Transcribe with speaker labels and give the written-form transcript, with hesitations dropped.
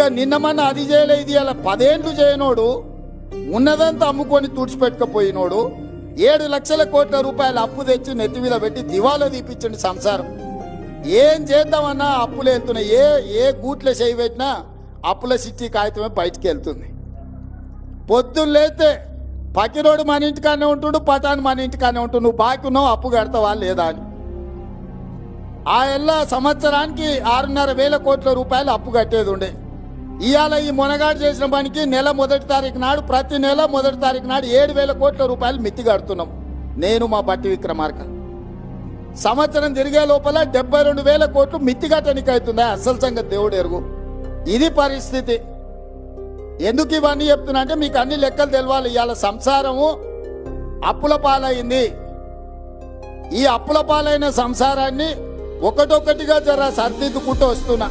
Speaker 1: ఇక నిన్నమన్నా అది చేయలే ఇది అలా 10 ఏళ్ళు చేయనోడు ఉన్నదంతా అమ్ముకొని తుడిచిపెట్టుకపోయినోడు 7 లక్షల కోట్ల రూపాయల అప్పు తెచ్చి నెత్తి మీద పెట్టి దివాలా తీపిచ్చండి సంసారం. ఏం చేద్దామన్నా అప్పులు వెళ్తున్నాయి. ఏ గూట్లో చేయి పెట్టినా అప్పుల సిట్టి కాగితమే బయటికి వెళ్తుంది. పొద్దున్న లేతే పకిరోడు మన ఇంటికానే ఉంటుండు, పటాన్ మన ఇంటికానే ఉంటుండు. నువ్వు బాకీ ఉన్నావు, అప్పు కడతావా లేదా అని. ఆ ఎల్ల సంవత్సరానికి 6,500 కోట్ల రూపాయలు అప్పు కట్టేది ఉండే. ఇవాళ ఈ మొనగాడు చేసిన పనికి నెల 1వ తారీఖు నాడు ప్రతి నెల 1వ తారీఖు నాడు 7,000 కోట్ల రూపాయలు మిత్తి కడుతున్నాం నేను మా బట్టి విక్రమార్క. సంవత్సరం తిరిగే లోపల 72,000 కోట్లు మిత్తి కట్టడానికి అవుతుందా? అసలు సంగతి దేవుడు ఎరుగు. ఇది పరిస్థితి. ఎందుకు ఇవన్నీ చెప్తున్నా అంటే మీకు అన్ని లెక్కలు తెలవాలి. ఇవాళ సంసారము అప్పుల పాలైంది. ఈ అప్పుల పాలైన సంసారాన్ని ఒకటొక్కటిగా జర సర్దిద్దుకుంటూ వస్తున్నా.